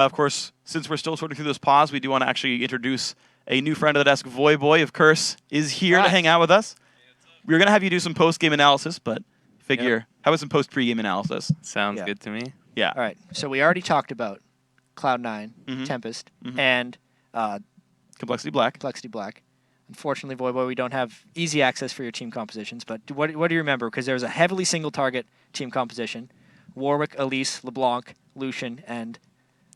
Of course, since we're still sorting through this pause, we do want to actually introduce a new friend of the desk. Voyboy of Curse is here to hang out with us. We're going to have you do some post-game analysis, but figure, how about some post-pre-game analysis? Sounds good to me. Yeah. All right. So we already talked about Cloud9, Tempest, and Complexity Black. Complexity Black. Unfortunately, Voyboy, we don't have easy access for your team compositions, but what do you remember? Because there was a heavily single-target team composition. Warwick, Elise, LeBlanc, Lucian, and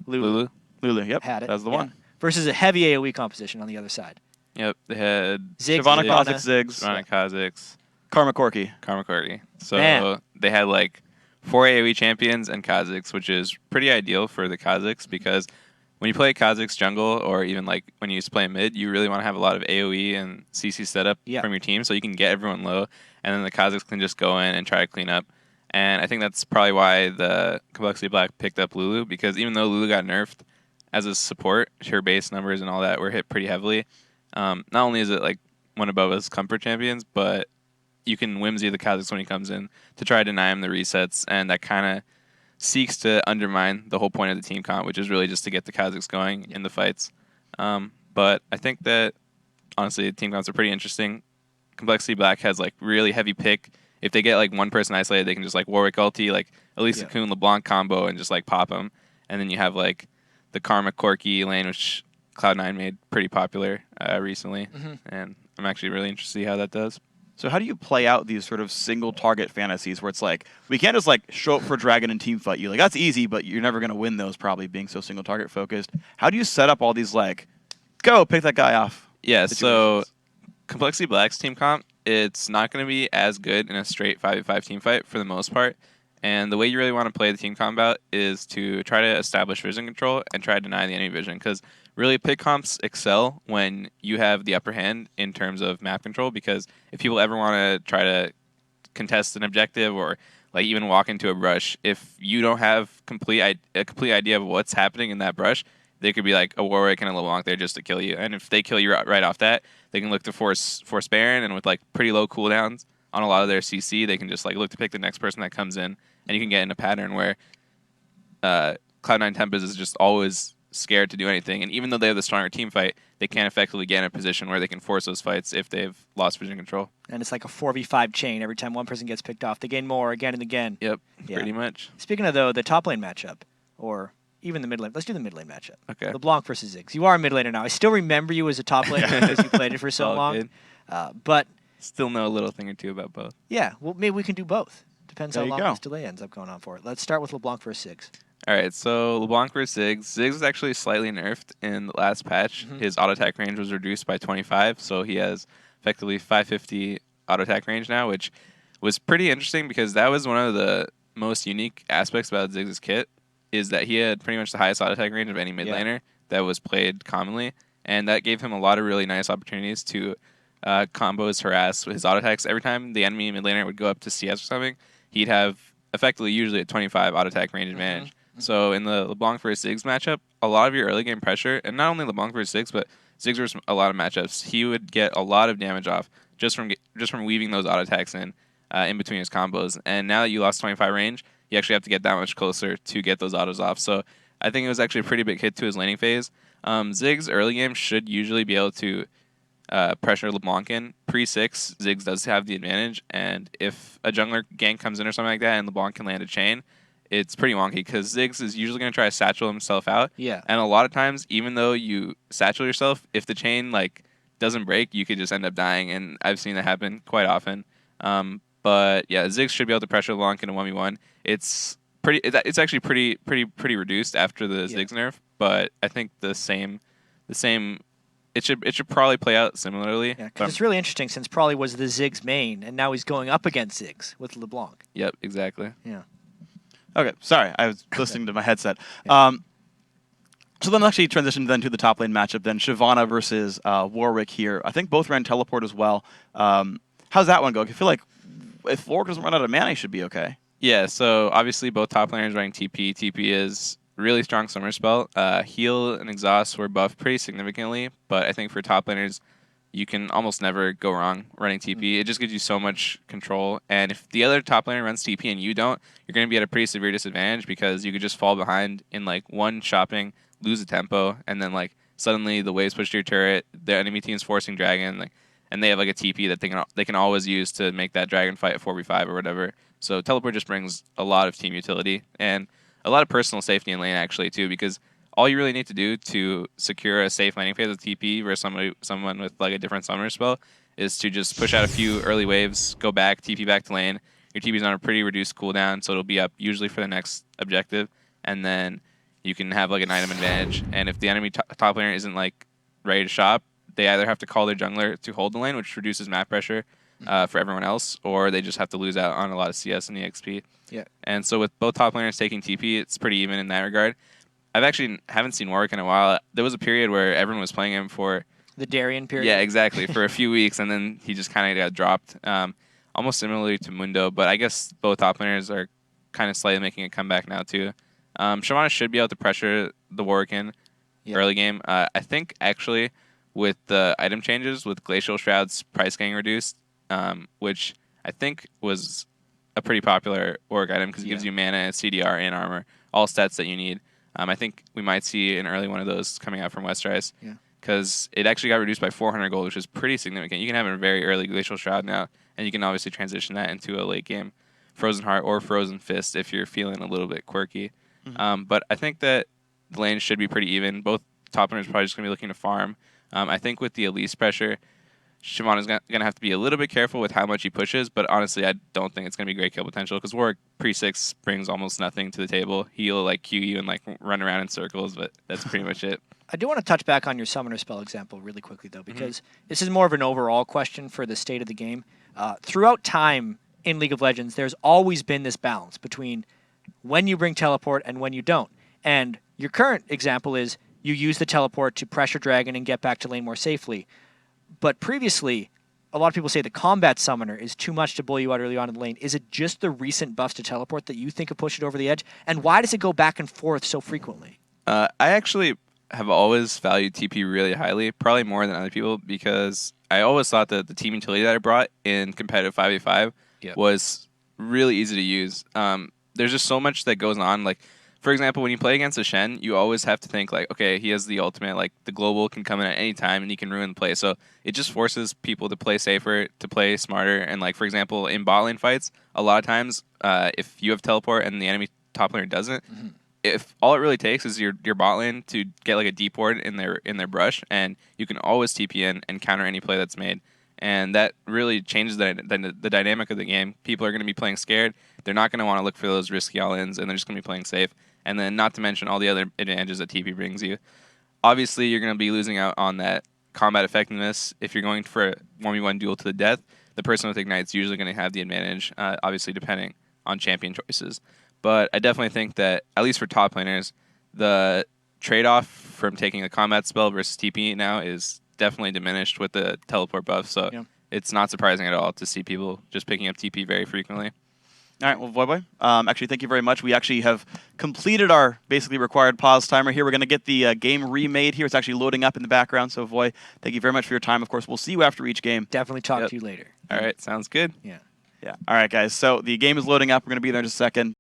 Lulu. Lulu, yep. Had it. That's the one. Versus a heavy AoE composition on the other side. Yep, they had Shyvana, Kha'Zix, Ziggs. Shyvana, Kha'Zix. Karma Corki. So they had like 4 AoE champions and Kha'Zix, which is pretty ideal for the Kha'Zix because when you play Kha'Zix jungle or even like when you play mid, you really want to have a lot of AoE and CC setup from your team so you can get everyone low, and then the Kha'Zix can just go in and try to clean up. And I think that's probably why the Complexity Black picked up Lulu, because even though Lulu got nerfed as a support, her base numbers and all that were hit pretty heavily. Not only is it like one above us comfort champions, but you can whimsy the Kha'Zix when he comes in to try to deny him the resets, and that kind of seeks to undermine the whole point of the team comp, which is really just to get the Kha'Zix going in the fights. But I think that, honestly, team comps are pretty interesting. Complexity Black has like really heavy pick. If they get like one person isolated, they can just like Warwick ulti, like Elisa Kun LeBlanc combo, and just like pop them. And then you have like the Karma Corki lane, which Cloud9 made pretty popular recently. And I'm actually really interested to see how that does. So how do you play out these sort of single-target fantasies where it's like, we can't just like show up for Dragon and team fight you? Like, that's easy, but you're never going to win those probably being so single-target focused. How do you set up all these like, go, pick that guy off? Yeah, so Complexity Black's team comp, it's not going to be as good in a straight 5v5 team fight for the most part. And the way you really want to play the team combat is to try to establish vision control and try to deny the enemy vision. Because really, pick comps excel when you have the upper hand in terms of map control. Because if people ever want to try to contest an objective or like even walk into a brush, if you don't have a complete idea of what's happening in that brush, they could be like a Warwick and a LeBlanc there just to kill you. And if they kill you right off that, they can look to force Baron, and with like pretty low cooldowns on a lot of their CC, they can just like look to pick the next person that comes in, and you can get in a pattern where Cloud9 Tempest is just always scared to do anything. And even though they have the stronger team fight, they can't effectively get in a position where they can force those fights if they've lost vision control. And it's like a 4v5 chain. Every time one person gets picked off, they gain more again and again. Yep, pretty much. Speaking of, though, the top lane matchup, or even the mid lane. Let's do the mid lane matchup. Okay. LeBlanc versus Ziggs. You are a mid laner now. I still remember you as a top laner because you played it for so long. But still know a little thing or two about both. Yeah, well, maybe we can do both. Depends how long go. this delay ends up going on for. Let's start with LeBlanc versus Ziggs. All right, so LeBlanc versus Ziggs. Ziggs was actually slightly nerfed in the last patch. His auto attack range was reduced by 25, so he has effectively 550 auto attack range now, which was pretty interesting because that was one of the most unique aspects about Ziggs' kit, is that he had pretty much the highest auto attack range of any mid laner that was played commonly, and that gave him a lot of really nice opportunities to combos harass with his auto attacks. Every time the enemy mid laner would go up to CS or something, he'd have effectively usually a 25 auto attack range advantage. So in the LeBlanc versus Ziggs matchup, a lot of your early game pressure, and not only LeBlanc versus Ziggs, but Ziggs versus a lot of matchups, he would get a lot of damage off just from weaving those auto attacks in between his combos. And now that you lost 25 range, you actually have to get that much closer to get those autos off. So I think it was actually a pretty big hit to his laning phase. Ziggs early game should usually be able to pressure LeBlanc in. Pre-6, Ziggs does have the advantage, and if a jungler gank comes in or something like that and LeBlanc can land a chain, it's pretty wonky because Ziggs is usually going to try to satchel himself out. Yeah. And a lot of times, even though you satchel yourself, if the chain like doesn't break, you could just end up dying, and I've seen that happen quite often. But yeah, Ziggs should be able to pressure LeBlanc in a 1v1. It's actually pretty reduced after the Ziggs nerf, but I think the same. It should probably play out similarly. Yeah, because it's really interesting since Probably was the Ziggs main, and now he's going up against Ziggs with LeBlanc. Yep, exactly. Yeah. Okay, sorry, I was listening to my headset. So then actually transition then to the top lane matchup then. Shyvana versus Warwick here. I think both ran teleport as well. How's that one go? I feel like if Warwick doesn't run out of mana, he should be okay. Yeah, so obviously both top laners running TP. TP is really strong summer spell. Heal and exhaust were buffed pretty significantly, but I think for top laners, you can almost never go wrong running TP. It just gives you so much control. And if the other top laner runs TP and you don't, you're going to be at a pretty severe disadvantage because you could just fall behind in like one shopping, lose the tempo, and then like suddenly the waves push to your turret, the enemy team's forcing dragon, like, and they have like a TP that they can always use to make that dragon fight a 4v5 or whatever. So teleport just brings a lot of team utility and a lot of personal safety in lane actually too, because all you really need to do to secure a safe laning phase with TP versus someone with like a different summoner spell is to just push out a few early waves, go back, TP back to lane. Your TP's on a pretty reduced cooldown, so it'll be up usually for the next objective, and then you can have like an item advantage. And if the enemy top laner isn't like ready to shop, they either have to call their jungler to hold the lane, which reduces map pressure for everyone else, or they just have to lose out on a lot of CS and EXP. Yeah. And so with both top laners taking TP, it's pretty even in that regard. I've actually haven't seen Warwick in a while. There was a period where everyone was playing him for the Darien period. Yeah, exactly, for a few weeks, and then he just kind of got dropped. Almost similarly to Mundo, but I guess both top laners are kind of slightly making a comeback now too. Shyvana should be able to pressure the Warwick in early game. I think actually with the item changes, with Glacial Shroud's price getting reduced, which I think was a pretty popular Warwick item because it gives you mana, CDR, and armor, all stats that you need. I think we might see an early one of those coming out from Westeros because it actually got reduced by 400 gold, which is pretty significant. You can have a very early Glacial Shroud now, and you can obviously transition that into a late game Frozen Heart or Frozen Fist if you're feeling a little bit quirky. But I think that the lanes should be pretty even. Both top laners are probably just going to be looking to farm. I think with the Elise pressure, Shyvana's going to have to be a little bit careful with how much he pushes, but honestly, I don't think it's going to be great kill potential because Warwick pre-6 brings almost nothing to the table. He'll like Q you and like run around in circles, but that's pretty much it. I do want to touch back on your summoner spell example really quickly, though, because this is more of an overall question for the state of the game. Throughout time in League of Legends, there's always been this balance between when you bring teleport and when you don't. And your current example is you use the teleport to pressure dragon and get back to lane more safely. But previously, a lot of people say the combat summoner is too much to bully you out early on in the lane. Is it just the recent buffs to teleport that you think have pushed it over the edge? And why does it go back and forth so frequently? I actually have always valued TP really highly, probably more than other people, because I always thought that the team utility that I brought in competitive 5v5 was really easy to use. There's just so much that goes on. Like, for example, when you play against a Shen, you always have to think like, okay, he has the ultimate, like the global can come in at any time and he can ruin the play. So it just forces people to play safer, to play smarter. And like, for example, in bot lane fights, a lot of times, if you have teleport and the enemy top laner doesn't, if all it really takes is your bot lane to get like a deep ward in their brush, and you can always TP in and counter any play that's made. And that really changes the dynamic of the game. People are going to be playing scared. They're not going to want to look for those risky all-ins, and they're just going to be playing safe. And then not to mention all the other advantages that TP brings you. Obviously, you're going to be losing out on that combat effectiveness. If you're going for a 1v1 duel to the death, the person with Ignite's usually going to have the advantage, obviously depending on champion choices. But I definitely think that, at least for top laners, the trade-off from taking a combat spell versus TP now is definitely diminished with the teleport buff. So it's not surprising at all to see people just picking up TP very frequently. All right, well, Voyboy, actually, thank you very much. We actually have completed our basically required pause timer here. We're going to get the game remade here. It's actually loading up in the background. So, Voy, thank you very much for your time. Of course, we'll see you after each game. Definitely talk to you later. All right, sounds good. Yeah. All right, guys. So the game is loading up. We're going to be there in just a second.